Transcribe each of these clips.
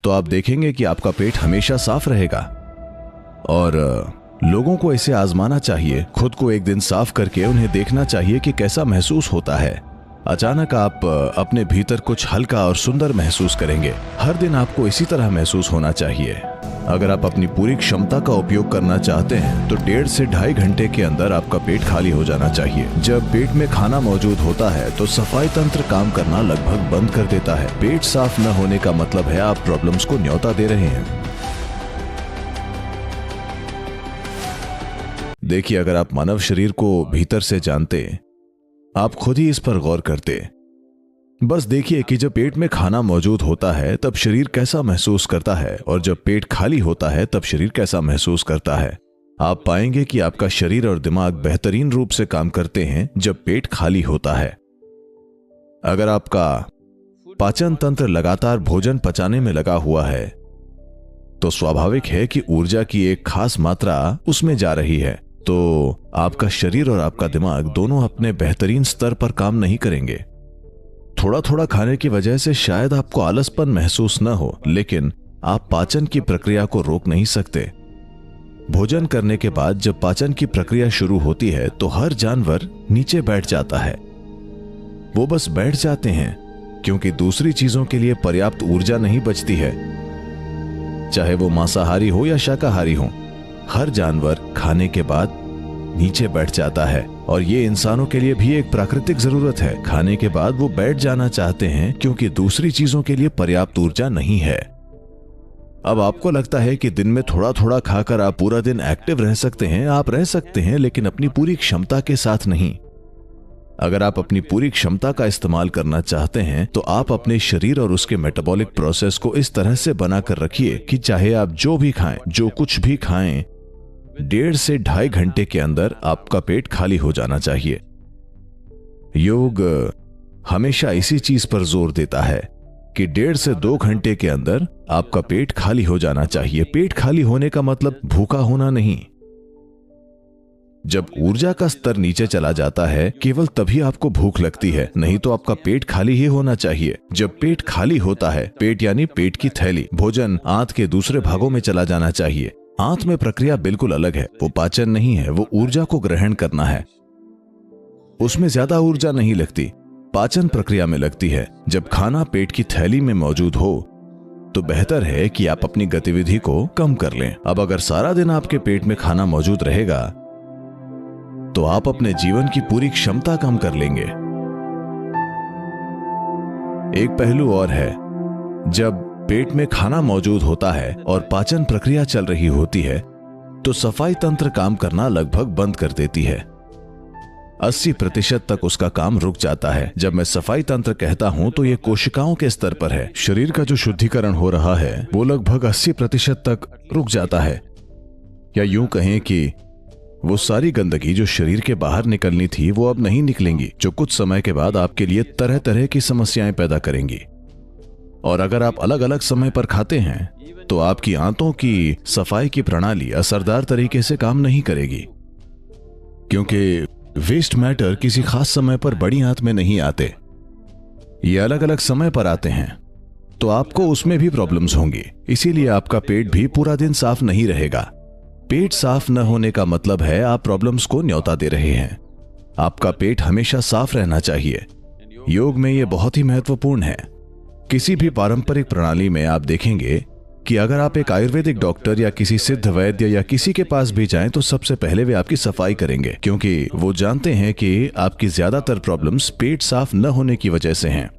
तो आप देखेंगे कि आपका पेट हमेशा साफ रहेगा। और लोगों को इसे आजमाना चाहिए, खुद को एक दिन साफ करके उन्हें देखना चाहिए कि कैसा महसूस होता है। अचानक आप अपने भीतर कुछ हल्का और सुंदर महसूस करेंगे। हर दिन आपको इसी तरह महसूस होना चाहिए। अगर आप अपनी पूरी क्षमता का उपयोग करना चाहते हैं तो 1.5 से 2.5 घंटे के अंदर आपका पेट खाली हो जाना चाहिए। जब पेट में खाना मौजूद होता है तो सफाई तंत्र काम करना लगभग बंद कर देता है। पेट साफ न होने का मतलब है आप प्रॉब्लम्स को न्योता दे रहे हैं। देखिए, अगर आप मानव शरीर को भीतर से जानते, आप खुद ही इस पर गौर करते। बस देखिए कि जब पेट में खाना मौजूद होता है तब शरीर कैसा महसूस करता है और जब पेट खाली होता है तब शरीर कैसा महसूस करता है। आप पाएंगे कि आपका शरीर और दिमाग बेहतरीन रूप से काम करते हैं जब पेट खाली होता है। अगर आपका पाचन तंत्र लगातार भोजन पचाने में लगा हुआ है तो स्वाभाविक है कि ऊर्जा की एक खास मात्रा उसमें जा रही है। तो आपका शरीर और आपका दिमाग दोनों अपने बेहतरीन स्तर पर काम नहीं करेंगे। थोड़ा थोड़ा खाने की वजह से शायद आपको आलसपन महसूस न हो, लेकिन आप पाचन की प्रक्रिया को रोक नहीं सकते। भोजन करने के बाद जब पाचन की प्रक्रिया शुरू होती है तो हर जानवर नीचे बैठ जाता है। वो बस बैठ जाते हैं क्योंकि दूसरी चीजों के लिए पर्याप्त ऊर्जा नहीं बचती है, चाहे वो मांसाहारी हो या शाकाहारी हो। हर जानवर खाने के बाद नीचे बैठ जाता है और ये इंसानों के लिए भी एक प्राकृतिक जरूरत है। खाने के बाद वो बैठ जाना चाहते हैं क्योंकि दूसरी चीजों के लिए पर्याप्त ऊर्जा नहीं है। अब आपको लगता है कि दिन में थोड़ा थोड़ा खाकर आप पूरा दिन एक्टिव रह सकते हैं। आप रह सकते हैं, लेकिन अपनी पूरी क्षमता के साथ नहीं। अगर आप अपनी पूरी क्षमता का इस्तेमाल करना चाहते हैं तो आप अपने शरीर और उसके मेटाबॉलिक प्रोसेस को इस तरह से बनाकर रखिए कि चाहे आप जो भी खाएं, जो कुछ भी खाएं, 1.5 से 2.5 घंटे के अंदर आपका पेट खाली हो जाना चाहिए। योग हमेशा इसी चीज पर जोर देता है कि 1.5 से 2 घंटे के अंदर आपका पेट खाली हो जाना चाहिए। पेट खाली होने का मतलब भूखा होना नहीं। जब ऊर्जा का स्तर नीचे चला जाता है केवल तभी आपको भूख लगती है, नहीं तो आपका पेट खाली ही होना चाहिए। जब पेट खाली होता है, पेट यानी पेट की थैली, भोजन आंत के दूसरे भागों में चला जाना चाहिए। आंत में प्रक्रिया बिल्कुल अलग है। वो पाचन नहीं है, वो ऊर्जा को ग्रहण करना है। उसमें ज्यादा ऊर्जा नहीं लगती, पाचन प्रक्रिया में लगती है। जब खाना पेट की थैली में मौजूद हो तो बेहतर है कि आप अपनी गतिविधि को कम कर लें। अब अगर सारा दिन आपके पेट में खाना मौजूद रहेगा तो आप अपने जीवन की पूरी क्षमता कम कर लेंगे। एक पहलू और है, जब पेट में खाना मौजूद होता है और पाचन प्रक्रिया चल रही होती है तो सफाई तंत्र काम करना लगभग बंद कर देती है। 80% तक उसका काम रुक जाता है। जब मैं सफाई तंत्र कहता हूं तो ये कोशिकाओं के स्तर पर है। शरीर का जो शुद्धिकरण हो रहा है वो लगभग 80% तक रुक जाता है, या यूं कहें कि वो सारी गंदगी जो शरीर के बाहर निकलनी थी वो अब नहीं निकलेंगी, जो कुछ समय के बाद आपके लिए तरह तरह की समस्याएं पैदा करेंगी। और अगर आप अलग अलग समय पर खाते हैं तो आपकी आंतों की सफाई की प्रणाली असरदार तरीके से काम नहीं करेगी, क्योंकि वेस्ट मैटर किसी खास समय पर बड़ी आंत में नहीं आते, ये अलग अलग समय पर आते हैं, तो आपको उसमें भी प्रॉब्लम्स होंगी। इसीलिए आपका पेट भी पूरा दिन साफ नहीं रहेगा। पेट साफ न होने का मतलब है आप प्रॉब्लम्स को न्योता दे रहे हैं। आपका पेट हमेशा साफ रहना चाहिए। योग में यह बहुत ही महत्वपूर्ण है। किसी भी पारंपरिक प्रणाली में आप देखेंगे कि अगर आप एक आयुर्वेदिक डॉक्टर या किसी सिद्ध वैद्य या किसी के पास भी जाएं तो सबसे पहले वे आपकी सफाई करेंगे, क्योंकि वो जानते हैं कि आपकी ज्यादातर प्रॉब्लम्स पेट साफ न होने की वजह से हैं।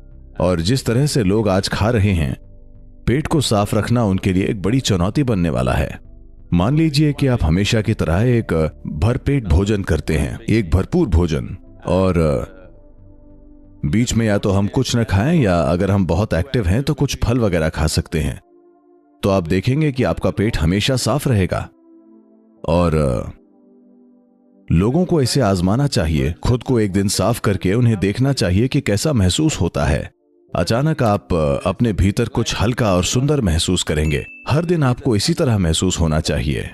और जिस तरह से लोग आज खा रहे हैं, पेट को साफ रखना उनके लिए एक बड़ी चुनौती बनने वाला है। मान लीजिए कि आप हमेशा की तरह एक भरपेट भोजन करते हैं, एक भरपूर भोजन, और बीच में या तो हम कुछ न खाएं या अगर हम बहुत एक्टिव हैं तो कुछ फल वगैरह खा सकते हैं, तो आप देखेंगे कि आपका पेट हमेशा साफ रहेगा। और लोगों को इसे आजमाना चाहिए, खुद को एक दिन साफ करके उन्हें देखना चाहिए कि कैसा महसूस होता है। अचानक आप अपने भीतर कुछ हल्का और सुंदर महसूस करेंगे। हर दिन आपको इसी तरह महसूस होना चाहिए।